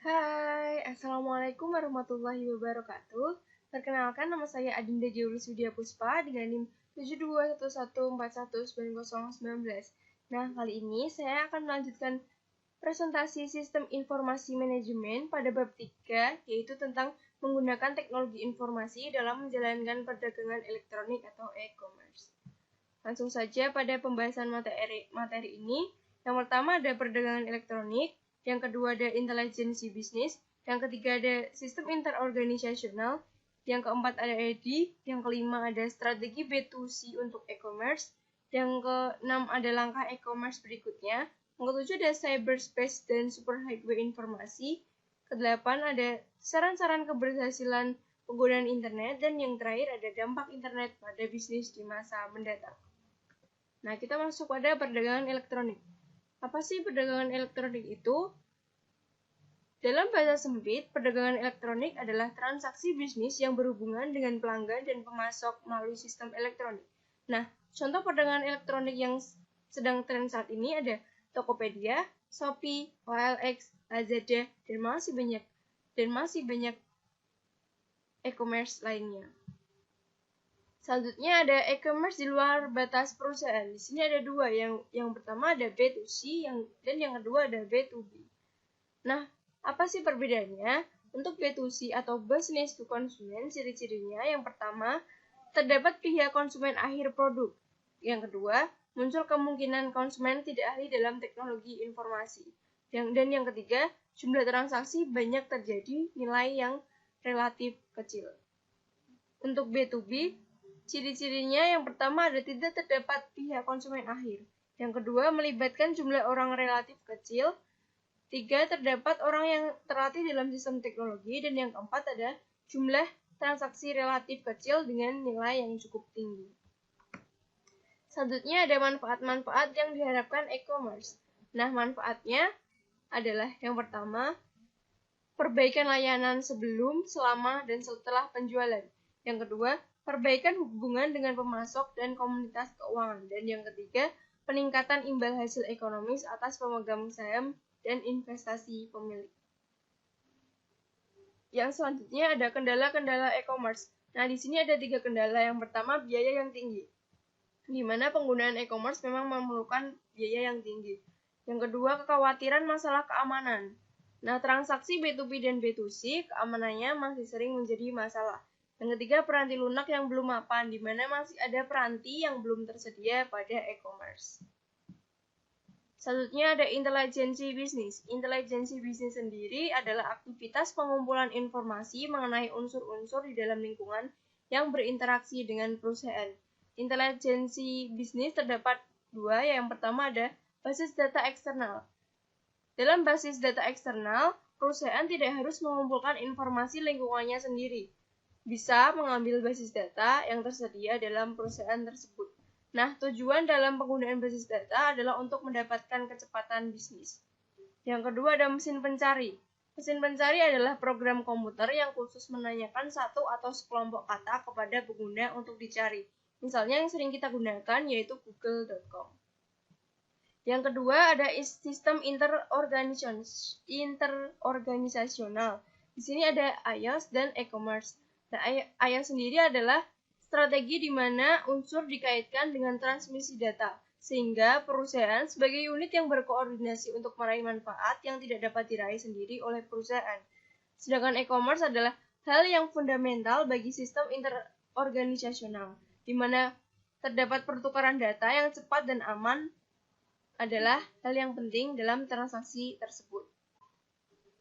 Hai, Assalamualaikum warahmatullahi wabarakatuh. Perkenalkan, nama saya Adinda Julius Widya Puspa dengan NIM 7211419019. Nah, kali ini saya akan melanjutkan presentasi Sistem Informasi Manajemen pada bab 3, yaitu tentang menggunakan teknologi informasi dalam menjalankan perdagangan elektronik atau e-commerce. Langsung saja pada pembahasan materi ini. Yang pertama ada perdagangan elektronik, yang kedua ada intelijensi bisnis, yang ketiga ada sistem interorganisasional, yang keempat ada ED, yang kelima ada strategi B2C untuk e-commerce, yang keenam ada langkah e-commerce berikutnya, yang ketujuh ada cyberspace dan superhighway informasi, kedelapan ada saran-saran keberhasilan penggunaan internet, dan yang terakhir ada dampak internet pada bisnis di masa mendatang. Nah, kita masuk pada perdagangan elektronik. Apa sih perdagangan elektronik itu? Dalam bahasa sempit, perdagangan elektronik adalah transaksi bisnis yang berhubungan dengan pelanggan dan pemasok melalui sistem elektronik. Nah, contoh perdagangan elektronik yang sedang tren saat ini ada Tokopedia, Shopee, OLX, Lazada, dan masih banyak e-commerce lainnya. Selanjutnya ada e-commerce di luar batas perusahaan. Di sini ada dua, yang pertama ada B2C dan yang kedua ada B2B. Nah, apa sih perbedaannya? Untuk B2C atau business to consumer, ciri-cirinya yang pertama, terdapat pihak konsumen akhir produk. Yang kedua, muncul kemungkinan konsumen tidak ahli dalam teknologi informasi. Dan yang ketiga, jumlah transaksi banyak terjadi nilai yang relatif kecil. Untuk B2B, ciri-cirinya yang pertama ada tidak terdapat pihak konsumen akhir. Yang kedua, melibatkan jumlah orang relatif kecil. Tiga, terdapat orang yang terlatih dalam sistem teknologi. Dan yang keempat ada jumlah transaksi relatif kecil dengan nilai yang cukup tinggi. Selanjutnya ada manfaat-manfaat yang diharapkan e-commerce. Nah, manfaatnya adalah yang pertama, perbaikan layanan sebelum, selama, dan setelah penjualan. Yang kedua, perbaikan hubungan dengan pemasok dan komunitas keuangan. Dan yang ketiga, peningkatan imbal hasil ekonomis atas pemegang saham dan investasi pemilik. Yang selanjutnya ada kendala-kendala e-commerce. Nah, di sini ada 3 kendala. Yang pertama, biaya yang tinggi, di mana penggunaan e-commerce memang memerlukan biaya yang tinggi. Yang kedua, kekhawatiran masalah keamanan. Nah, transaksi B2B dan B2C, keamanannya masih sering menjadi masalah. Yang ketiga, peranti lunak yang belum mapan, di mana masih ada peranti yang belum tersedia pada e-commerce. Selanjutnya ada intelijensi bisnis. Intelijensi bisnis sendiri adalah aktivitas pengumpulan informasi mengenai unsur-unsur di dalam lingkungan yang berinteraksi dengan perusahaan. Intelijensi bisnis terdapat dua, yang pertama ada basis data eksternal. Dalam basis data eksternal, perusahaan tidak harus mengumpulkan informasi lingkungannya sendiri. Bisa mengambil basis data yang tersedia dalam perusahaan tersebut. Nah, tujuan dalam penggunaan basis data adalah untuk mendapatkan kecepatan bisnis. Yang kedua ada mesin pencari. Mesin pencari adalah program komputer yang khusus menanyakan satu atau sekelompok kata kepada pengguna untuk dicari. Misalnya yang sering kita gunakan yaitu google.com. Yang kedua ada sistem interorganisasional. Di sini ada iOS dan e-commerce. Nah, iOS sendiri adalah strategi di mana unsur dikaitkan dengan transmisi data, sehingga perusahaan sebagai unit yang berkoordinasi untuk meraih manfaat yang tidak dapat diraih sendiri oleh perusahaan. Sedangkan e-commerce adalah hal yang fundamental bagi sistem interorganisasional, di mana terdapat pertukaran data yang cepat dan aman adalah hal yang penting dalam transaksi tersebut.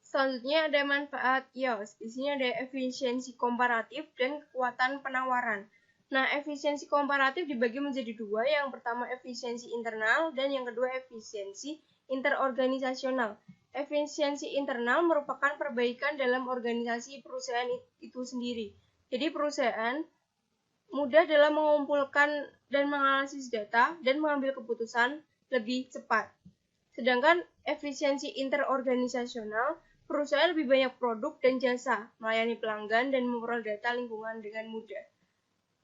Selanjutnya ada manfaat iOS. Di sini ada efisiensi komparatif dan kekuatan penawaran. Nah, efisiensi komparatif dibagi menjadi dua. Yang pertama efisiensi internal dan yang kedua efisiensi interorganisasional. Efisiensi internal merupakan perbaikan dalam organisasi perusahaan itu sendiri. Jadi perusahaan mudah dalam mengumpulkan dan menganalisis data dan mengambil keputusan lebih cepat. Sedangkan efisiensi interorganisasional, perusahaan lebih banyak produk dan jasa, melayani pelanggan dan memperoleh data lingkungan dengan mudah.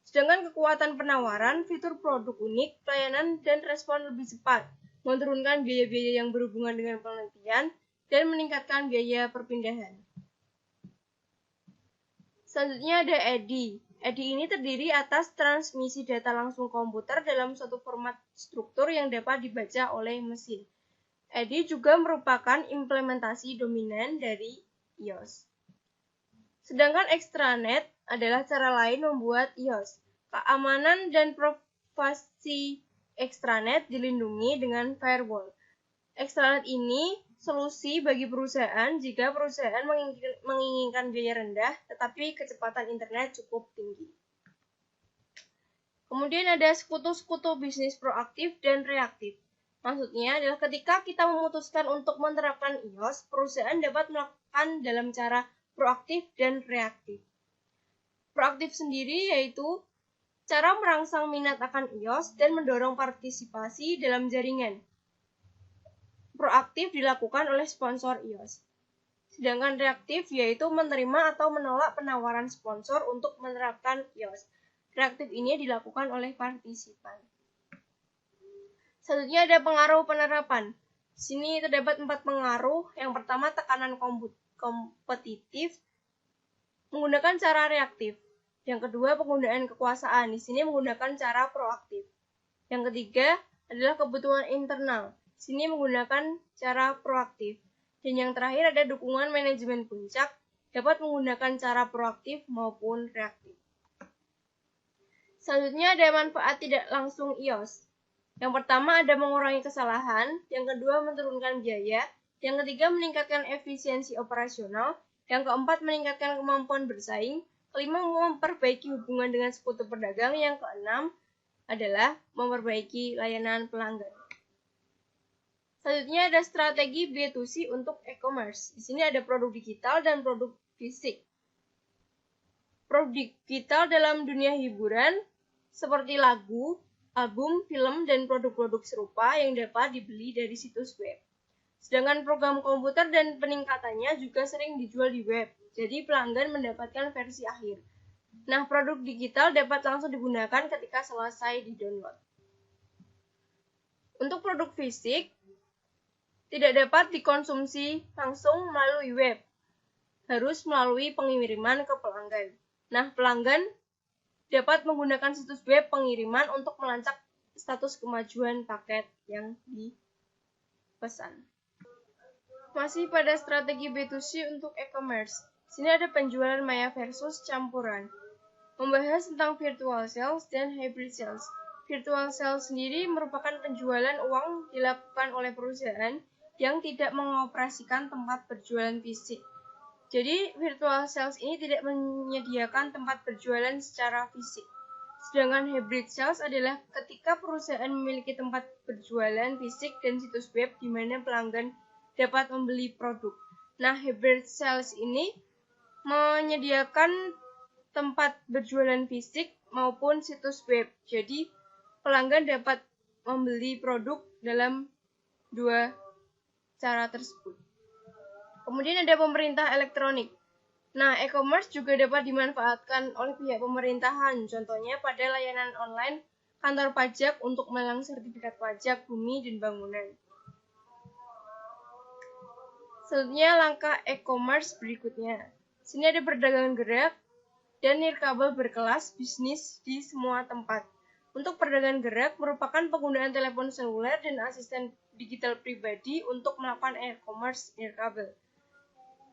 Sedangkan kekuatan penawaran, fitur produk unik, pelayanan dan respon lebih cepat, menurunkan biaya-biaya yang berhubungan dengan penelitian, dan meningkatkan biaya perpindahan. Selanjutnya ada EDI. EDI ini terdiri atas transmisi data langsung komputer dalam suatu format struktur yang dapat dibaca oleh mesin. EDI juga merupakan implementasi dominan dari iOS. Sedangkan extranet adalah cara lain membuat iOS. Keamanan dan privasi extranet dilindungi dengan firewall. Extranet ini solusi bagi perusahaan jika perusahaan menginginkan biaya rendah tetapi kecepatan internet cukup tinggi. Kemudian ada sekutu-sekutu bisnis proaktif dan reaktif. Maksudnya adalah ketika kita memutuskan untuk menerapkan iOS, perusahaan dapat melakukan dalam cara proaktif dan reaktif. Proaktif sendiri yaitu cara merangsang minat akan iOS dan mendorong partisipasi dalam jaringan. Proaktif dilakukan oleh sponsor iOS. Sedangkan reaktif yaitu menerima atau menolak penawaran sponsor untuk menerapkan iOS. Reaktif ini dilakukan oleh partisipan. Selanjutnya ada pengaruh penerapan. Di sini terdapat 4 pengaruh. Yang pertama, tekanan kompetitif menggunakan cara reaktif. Yang kedua, penggunaan kekuasaan. Di sini menggunakan cara proaktif. Yang ketiga adalah kebutuhan internal. Di sini menggunakan cara proaktif. Dan yang terakhir ada dukungan manajemen puncak, dapat menggunakan cara proaktif maupun reaktif. Selanjutnya ada manfaat tidak langsung iOS. Yang pertama ada mengurangi kesalahan, yang kedua menurunkan biaya, yang ketiga meningkatkan efisiensi operasional, yang keempat meningkatkan kemampuan bersaing, kelima memperbaiki hubungan dengan sekutu pedagang, yang keenam adalah memperbaiki layanan pelanggan. Selanjutnya ada strategi B2C untuk e-commerce. Di sini ada produk digital dan produk fisik. Produk digital dalam dunia hiburan seperti lagu, album, film, dan produk-produk serupa yang dapat dibeli dari situs web. Sedangkan program komputer dan peningkatannya juga sering dijual di web, jadi pelanggan mendapatkan versi akhir. Nah, produk digital dapat langsung digunakan ketika selesai di-download. Untuk produk fisik, tidak dapat dikonsumsi langsung melalui web, harus melalui pengiriman ke pelanggan. Nah, pelanggan dapat menggunakan situs web pengiriman untuk melacak status kemajuan paket yang dipesan. Masih pada strategi B2C untuk e-commerce. Sini ada penjualan maya versus campuran. Membahas tentang virtual sales dan hybrid sales. Virtual sales sendiri merupakan penjualan uang dilakukan oleh perusahaan yang tidak mengoperasikan tempat berjualan fisik. Jadi, virtual sales ini tidak menyediakan tempat berjualan secara fisik. Sedangkan hybrid sales adalah ketika perusahaan memiliki tempat berjualan fisik dan situs web di mana pelanggan dapat membeli produk. Nah, hybrid sales ini menyediakan tempat berjualan fisik maupun situs web. Jadi, pelanggan dapat membeli produk dalam dua cara tersebut. Kemudian ada pemerintah elektronik. Nah, e-commerce juga dapat dimanfaatkan oleh pihak pemerintahan, contohnya pada layanan online kantor pajak untuk melelang sertifikat pajak bumi dan bangunan. Selanjutnya langkah e-commerce berikutnya. Sini ada perdagangan gerak dan nirkabel berkelas bisnis di semua tempat. Untuk perdagangan gerak merupakan penggunaan telepon seluler dan asisten digital pribadi untuk melakukan e-commerce nirkabel.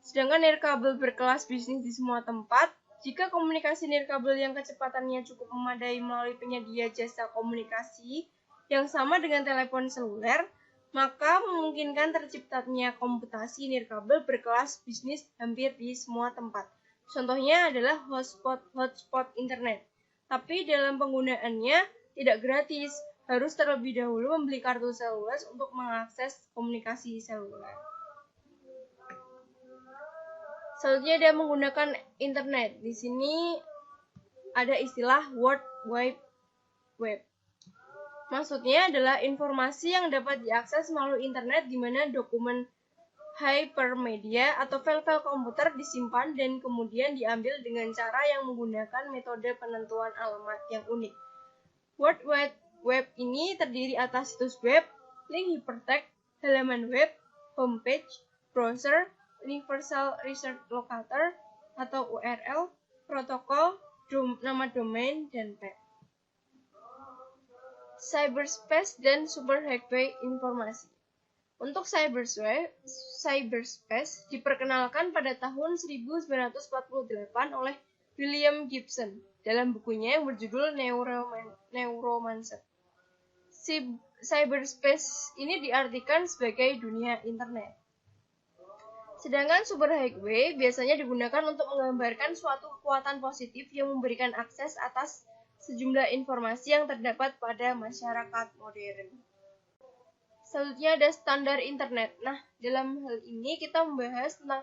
Sedangkan nirkabel berkelas bisnis di semua tempat, jika komunikasi nirkabel yang kecepatannya cukup memadai melalui penyedia jasa komunikasi yang sama dengan telepon seluler, maka memungkinkan terciptanya komputasi nirkabel berkelas bisnis hampir di semua tempat. Contohnya adalah hotspot internet. Tapi dalam penggunaannya tidak gratis, harus terlebih dahulu membeli kartu seluler untuk mengakses komunikasi seluler. Selanjutnya ada menggunakan internet. Di sini ada istilah World Wide Web. Maksudnya adalah informasi yang dapat diakses melalui internet di mana dokumen hypermedia atau file-file komputer disimpan dan kemudian diambil dengan cara yang menggunakan metode penentuan alamat yang unik. World Wide Web ini terdiri atas situs web, link hypertext, halaman web, homepage, browser, universal resource locator atau URL, protokol, nama domain, dan pet. Cyberspace dan superhighway informasi. Untuk cyberspace diperkenalkan pada tahun 1948 oleh William Gibson dalam bukunya yang berjudul Neuromancer. Cyberspace ini diartikan sebagai dunia internet. Sedangkan superhighway biasanya digunakan untuk menggambarkan suatu kekuatan positif yang memberikan akses atas sejumlah informasi yang terdapat pada masyarakat modern. Selanjutnya ada standar internet. Nah, dalam hal ini kita membahas tentang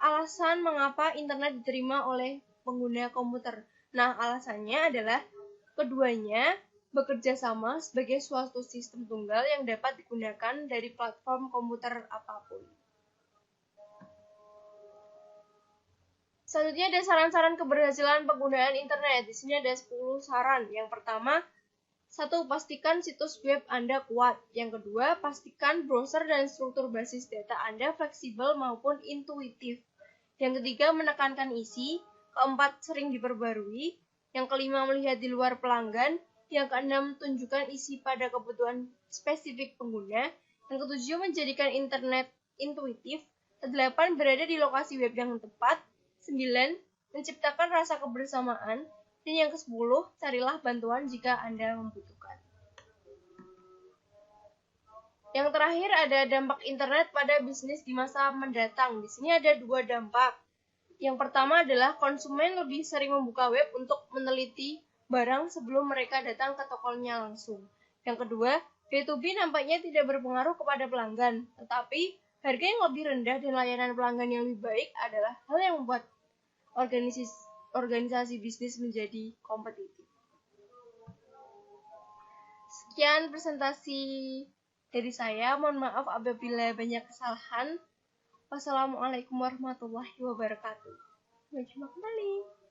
alasan mengapa internet diterima oleh pengguna komputer. Nah, alasannya adalah keduanya bekerja sama sebagai suatu sistem tunggal yang dapat digunakan dari platform komputer apapun. Selanjutnya ada saran-saran keberhasilan penggunaan internet. Di sini ada 10 saran. Yang pertama, 1. Pastikan situs web Anda kuat. Yang kedua, pastikan browser dan struktur basis data Anda fleksibel maupun intuitif. Yang ketiga, menekankan isi. Keempat, sering diperbarui. Yang kelima, melihat di luar pelanggan. Yang keenam, tunjukkan isi pada kebutuhan spesifik pengguna. Yang ketujuh, menjadikan internet intuitif. Kedelapan, berada di lokasi web yang tepat. 9. Menciptakan rasa kebersamaan. Dan yang ke-10, carilah bantuan jika Anda membutuhkan. Yang terakhir ada dampak internet pada bisnis di masa mendatang. Di sini ada 2 dampak. Yang pertama adalah konsumen lebih sering membuka web untuk meneliti barang sebelum mereka datang ke tokonya langsung. Yang kedua, B2B nampaknya tidak berpengaruh kepada pelanggan, tetapi harga yang lebih rendah dan layanan pelanggan yang lebih baik adalah hal yang membuat organisasi bisnis menjadi kompetitif. Sekian presentasi dari saya. Mohon maaf apabila banyak kesalahan. Wassalamualaikum warahmatullahi wabarakatuh. Sampai jumpa kembali.